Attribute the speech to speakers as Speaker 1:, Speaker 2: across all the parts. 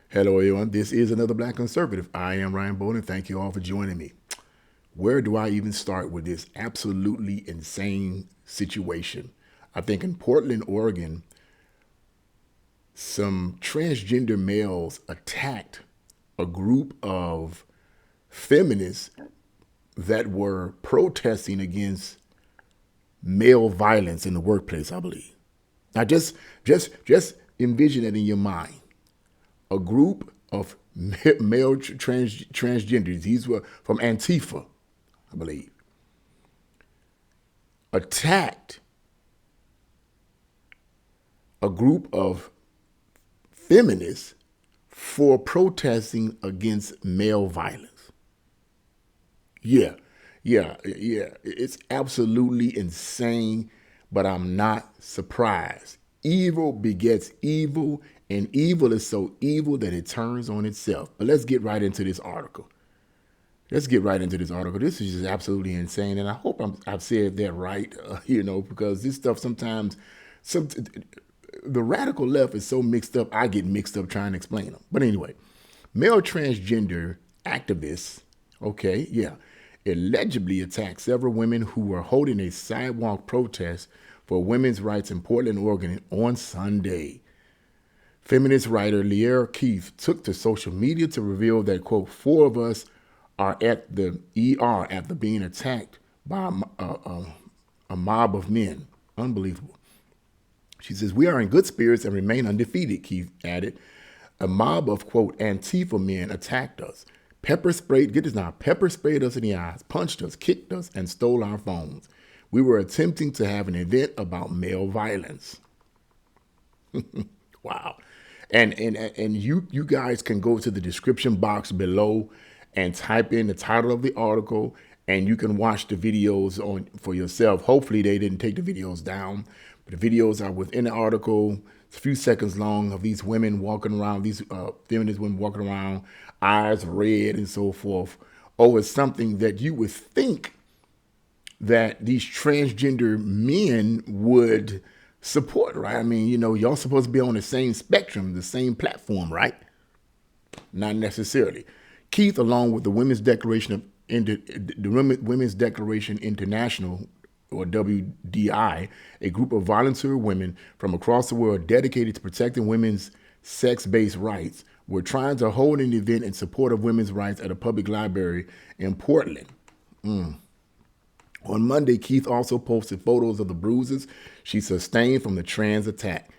Speaker 1: Hello, everyone. This is another Black Conservative. I am Ryan Bowden. Thank you all for joining me. Where do I even start with this absolutely insane situation? I think in Portland, Oregon, some transgender males attacked a group of feminists that were protesting against male violence in the workplace, I believe. Now just envision it in your mind. A group of male transgenders, these were from ANTIFA, I believe, attacked a group of feminists for protesting against male violence. Yeah. It's absolutely insane, but I'm not surprised. Evil begets evil, and evil is so evil that it turns on itself. But let's get right into this article. This is just absolutely insane, and I hope I've said that right, because this stuff sometimes, some the radical left is so mixed up, I get mixed up trying to explain them. But anyway, male transgender activists, allegedly attacked several women who were holding a sidewalk protest for women's rights in Portland, Oregon on Sunday. Feminist writer Leah Keith took to social media to reveal that, quote, four of us are at the ER after being attacked by a mob of men. Unbelievable. She says, we are in good spirits and remain undefeated, Keith added. A mob of, quote, Antifa men attacked us. Pepper sprayed us in the eyes, punched us, kicked us, and stole our phones. We were attempting to have an event about male violence. Wow. And you guys can go to the description box below and type in the title of the article, and you can watch the videos for yourself. Hopefully they didn't take the videos down, but the videos are within the article. It's a few seconds long of these women walking around, these feminist women walking around, eyes red and so forth, over something that you would think that these transgender men would support, right? I mean, y'all supposed to be on the same spectrum, the same platform, right? Not necessarily. Keith, along with the Women's Declaration International, or WDI, a group of volunteer women from across the world dedicated to protecting women's sex-based rights, were trying to hold an event in support of women's rights at a public library in Portland. On Monday, Keith also posted photos of the bruises she sustained from the trans attack.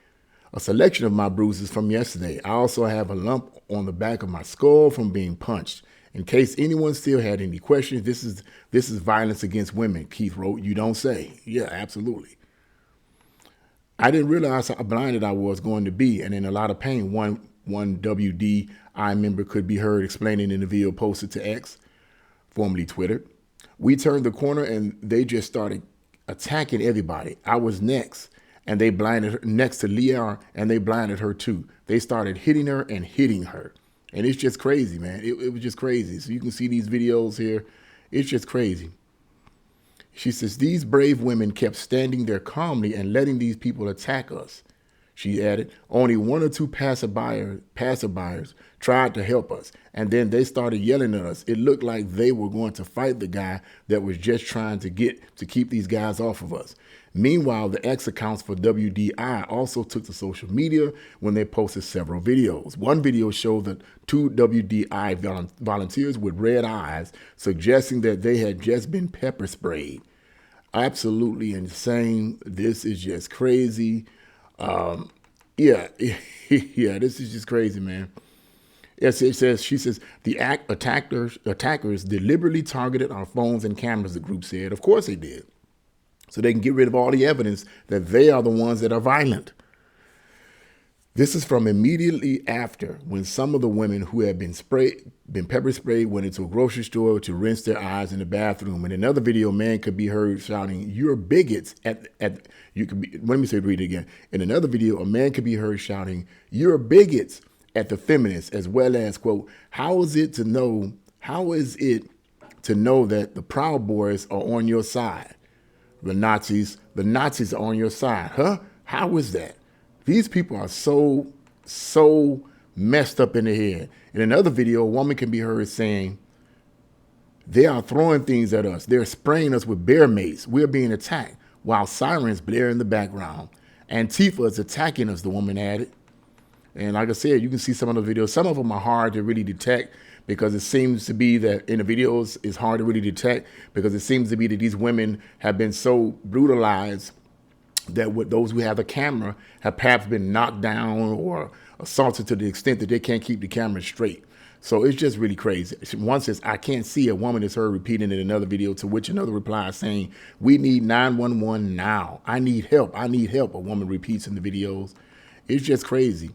Speaker 1: A selection of my bruises from yesterday. I also have a lump on the back of my skull from being punched. In case anyone still had any questions, this is violence against women, Keith wrote. You don't say. Yeah, absolutely. I didn't realize how blinded I was going to be and in a lot of pain. One WDI member could be heard explaining in the video posted to X, formerly Twitter. We turned the corner and they just started attacking everybody. I was next, and they blinded her, next to Leah, and they blinded her too. They started hitting her and hitting her. And it's just crazy, man. It was just crazy. So you can see these videos here. It's just crazy. She says, these brave women kept standing there calmly and letting these people attack us. She added, only one or two passerbyers tried to help us, and then they started yelling at us. It looked like they were going to fight the guy that was just trying to keep these guys off of us. Meanwhile, the X accounts for WDI also took to social media when they posted several videos. One video showed that two WDI volunteers with red eyes, suggesting that they had just been pepper sprayed. Absolutely insane. This is just crazy. Yeah, this is just crazy, man. Yes, she says, the attackers deliberately targeted our phones and cameras, the group said. Of course they did. So they can get rid of all the evidence that they are the ones that are violent. This is from immediately after, when some of the women who had been pepper sprayed went into a grocery store to rinse their eyes in the bathroom. In another video, a man could be heard shouting, "You're bigots!" Let me read it again. In another video, a man could be heard shouting, "You're bigots!" at the feminists, as well as, quote, how is it to know that the Proud Boys are on your side? The Nazis are on your side. Huh? How is that? These people are so messed up in the head. In another video, a woman can be heard saying, they are throwing things at us. They're spraying us with bear mace. We're being attacked while sirens blare in the background. Antifa is attacking us, the woman added. And like I said, you can see some of the videos. Some of them are hard to really detect because it seems to be that in the videos it's hard to really detect because it seems to be that these women have been so brutalized that with those who have the camera have perhaps been knocked down or assaulted to the extent that they can't keep the camera straight. So it's just really crazy. One says, I can't see. A woman is heard repeating in another video, to which another replies saying, we need 911 now. I need help. I need help. A woman repeats in the videos. It's just crazy.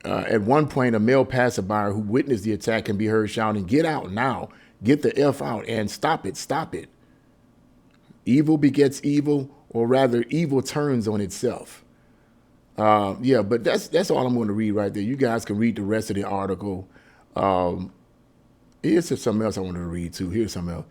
Speaker 1: At one point, a male passerby who witnessed the attack can be heard shouting, get out now, get the F out and stop it, stop it. Evil begets evil, or rather evil turns on itself. Yeah, but that's all I'm going to read right there. You guys can read the rest of the article. Here's something else I wanted to read too. Here's something else.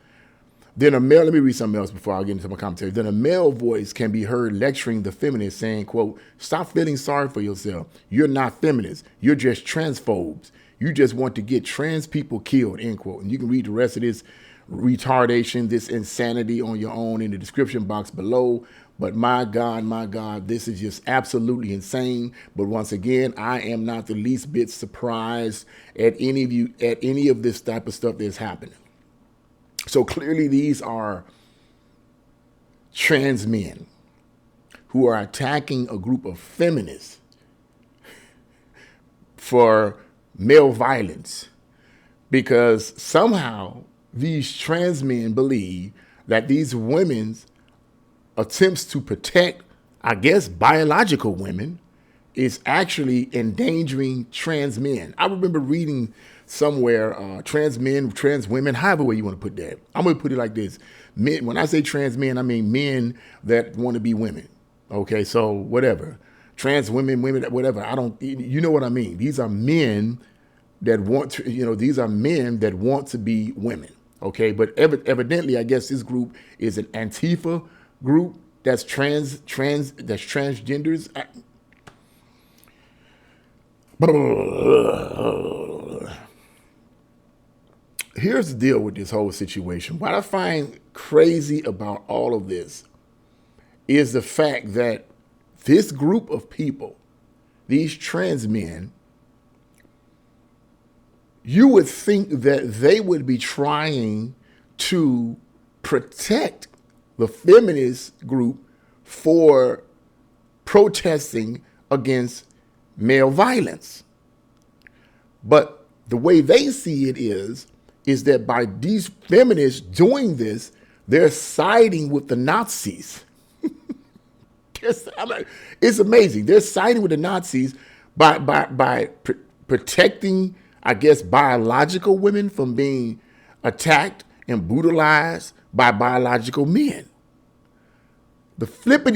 Speaker 1: Then a male, let me read something else before I get into my commentary. Then a male voice can be heard lecturing the feminists saying, quote, stop feeling sorry for yourself. You're not feminists. You're just transphobes. You just want to get trans people killed, end quote. And you can read the rest of this retardation, this insanity on your own in the description box below. But my God, this is just absolutely insane. But once again, I am not the least bit surprised at any of this type of stuff that's happening. So clearly these are trans men who are attacking a group of feminists for male violence because somehow these trans men believe that these women's attempts to protect, I guess, biological women is actually endangering trans men. I remember reading somewhere, trans men, trans women, however way you want to put that. I'm going to put it like this. Men, when I say trans men, I mean men that want to be women. Okay, so whatever. Trans women, whatever. You know what I mean. These are men that want to, these are men that want to be women. Okay, but evidently, I guess this group is an ANTIFA group that's transgenders. Here's the deal with this whole situation. What I find crazy about all of this is the fact that this group of people, these trans men, you would think that they would be trying to protect the feminist group for protesting against male violence. But the way they see it is that by these feminists doing this, they're siding with the Nazis. It's amazing. They're siding with the Nazis by protecting, I guess, biological women from being attacked and brutalized by biological men. The flip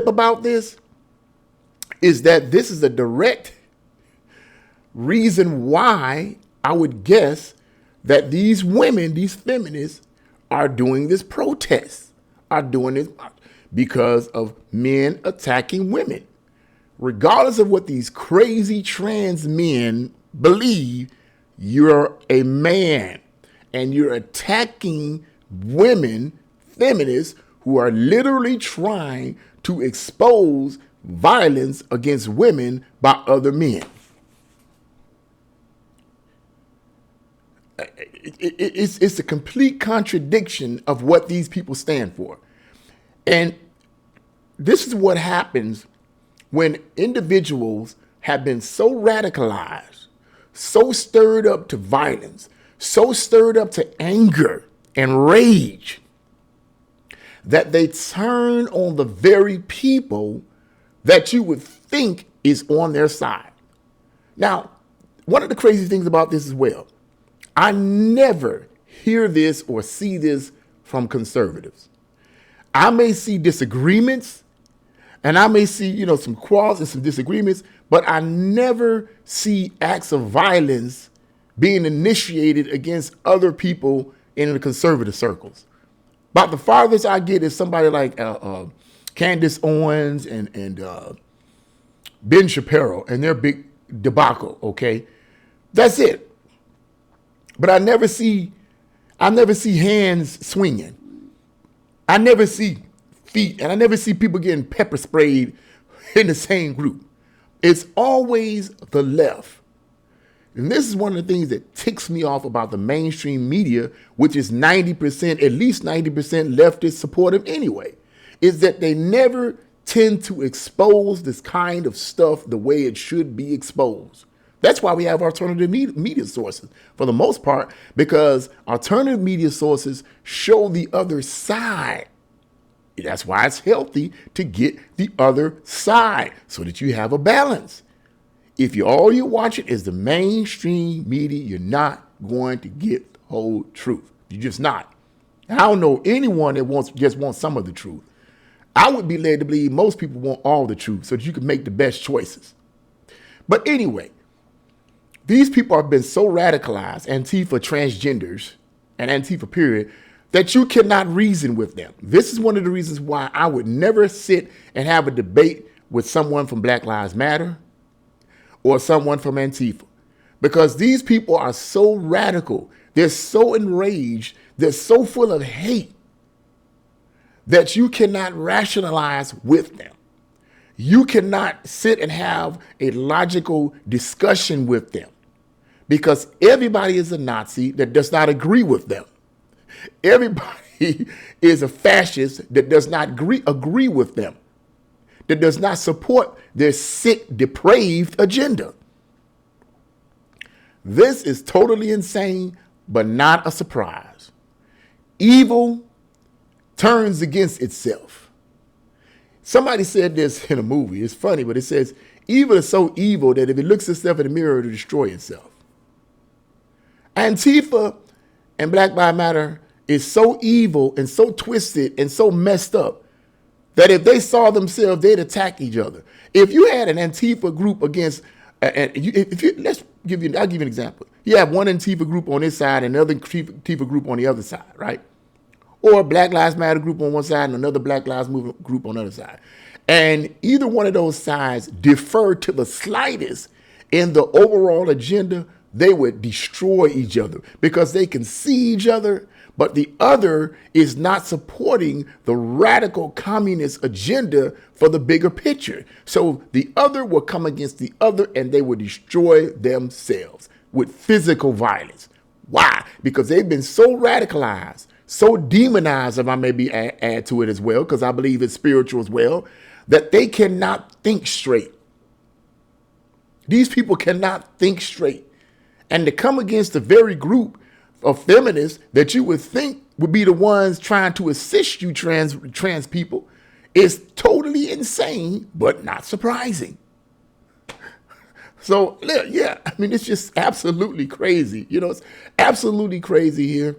Speaker 1: about this is that this is a direct reason why I would guess that these women, these feminists, are doing this protest, are doing this because of men attacking women. Regardless of what these crazy trans men believe, you're a man and you're attacking women, feminists, who are literally trying to expose violence against women by other men. It's a complete contradiction of what these people stand for. And this is what happens when individuals have been so radicalized, so stirred up to violence, so stirred up to anger and rage, that they turn on the very people that you would think is on their side. Now, one of the crazy things about this as well, I never hear this or see this from conservatives. I may see disagreements and I may see, some quarrels and some disagreements, but I never see acts of violence being initiated against other people in the conservative circles. About the farthest I get is somebody like Candace Owens and Ben Shapiro and their big debacle, okay? That's it. But I never see hands swinging. I never see feet, and I never see people getting pepper sprayed in the same group. It's always the left. And this is one of the things that ticks me off about the mainstream media, which is 90%, at least 90% leftist supportive anyway, is that they never tend to expose this kind of stuff the way it should be exposed. That's why we have alternative media sources for the most part, because alternative media sources show the other side. That's why it's healthy to get the other side so that you have a balance. If all you're watching is the mainstream media, you're not going to get the whole truth. You're just not. I don't know anyone that just wants some of the truth. I would be led to believe most people want all the truth so that you can make the best choices. But anyway, these people have been so radicalized, Antifa transgenders and Antifa period, that you cannot reason with them. This is one of the reasons why I would never sit and have a debate with someone from Black Lives Matter or someone from Antifa, because these people are so radical. They're so enraged. They're so full of hate that you cannot rationalize with them. You cannot sit and have a logical discussion with them, because everybody is a Nazi that does not agree with them. Everybody is a fascist that does not agree with them, that does not support their sick, depraved agenda. This is totally insane, but not a surprise. Evil turns against itself. Somebody said this in a movie. It's funny, but it says, evil is so evil that if it looks itself in the mirror, it'll destroy itself. Antifa and Black Lives Matter is so evil and so twisted and so messed up that if they saw themselves, they'd attack each other. If you had an Antifa group against, I'll give you an example. You have one Antifa group on this side and another Antifa group on the other side, right? Or a Black Lives Matter group on one side and another Black Lives Movement group on the other side. And either one of those sides defer to the slightest in the overall agenda, they would destroy each other because they can see each other, but the other is not supporting the radical communist agenda for the bigger picture. So the other will come against the other and they will destroy themselves with physical violence. Why? Because they've been so radicalized, so demonized, if I may add to it as well, because I believe it's spiritual as well, that they cannot think straight. These people cannot think straight. And to come against the very group of feminists that you would think would be the ones trying to assist you trans people is totally insane, but not surprising. So, yeah, I mean, it's just absolutely crazy. You know, it's absolutely crazy here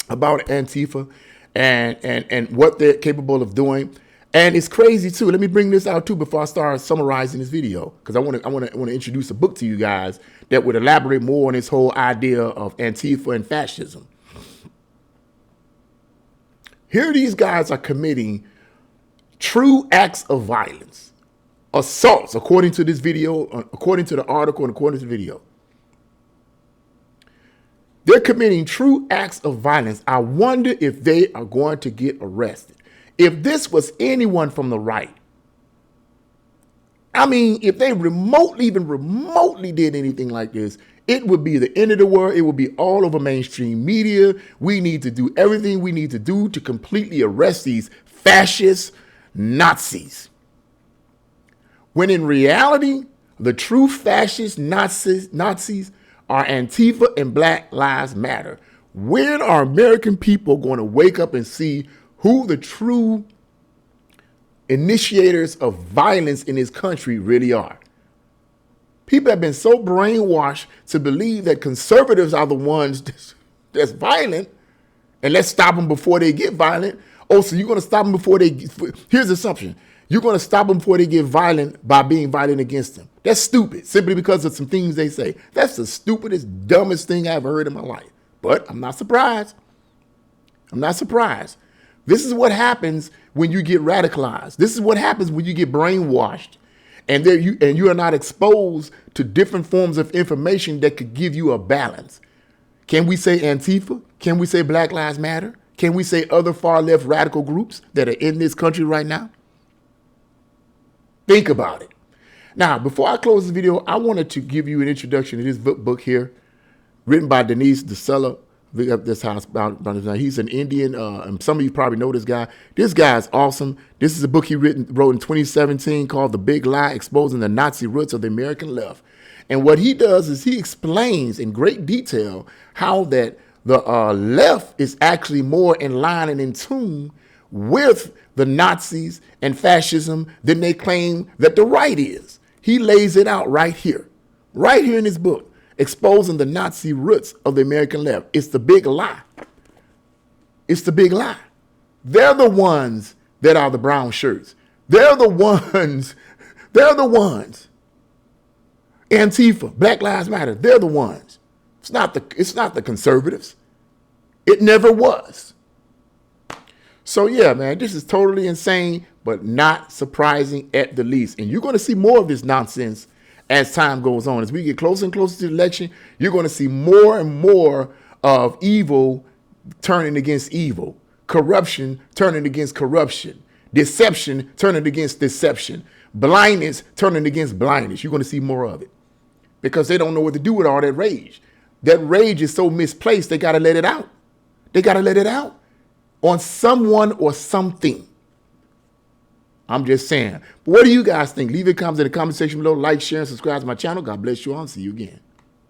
Speaker 1: about Antifa and what they're capable of doing. And it's crazy too. Let me bring this out too before I start summarizing this video, because I want to introduce a book to you guys that would elaborate more on this whole idea of Antifa and fascism. Here these guys are committing true acts of violence, assaults, according to this video, according to the article and according to the video. They're committing true acts of violence. I wonder if they are going to get arrested. If this was anyone from the right, I mean, if they even remotely did anything like this, it would be the end of the world. It would be all over mainstream media. We need to do everything we need to do to completely arrest these fascist Nazis. When in reality, the true fascist Nazis are Antifa and Black Lives Matter. When are American people going to wake up and see who the true initiators of violence in this country really are? People have been so brainwashed to believe that conservatives are the ones that's violent, and let's stop them before they get violent. Oh, so you're going to stop them before they, here's the assumption. You're going to stop them before they get violent by being violent against them. That's stupid, simply because of some things they say. That's the stupidest, dumbest thing I've heard in my life. But I'm not surprised. I'm not surprised. This is what happens when you get radicalized. This is what happens when you get brainwashed And you are not exposed to different forms of information that could give you a balance. Can we say Antifa? Can we say Black Lives Matter? Can we say other far left radical groups that are in this country right now? Think about it. Now, before I close this video, I wanted to give you an introduction to this book here, written by Denise DeSella. This house he's an Indian, and some of you probably know this guy. This guy is awesome. This is a book he wrote in 2017 called The Big Lie: Exposing the Nazi Roots of the American Left. And what he does is he explains in great detail how that the left is actually more in line and in tune with the Nazis and fascism than they claim that the right is. He lays it out right here in his book. Exposing the Nazi roots of the American left. It's the big lie. It's the big lie. They're the ones that are the brown shirts. They're the ones. Antifa, Black Lives Matter, they're the ones. It's not the conservatives. It never was. So yeah, man, this is totally insane, but not surprising at the least. And you're going to see more of this nonsense as time goes on. As we get closer and closer to the election, you're going to see more and more of evil turning against evil, corruption turning against corruption, deception turning against deception, blindness turning against blindness. You're going to see more of it because they don't know what to do with all that rage. That rage is so misplaced, they got to let it out. They got to let it out on someone or something. I'm just saying. But what do you guys think? Leave your comments in the comment section below. Like, share, and subscribe to my channel. God bless you all and see you again.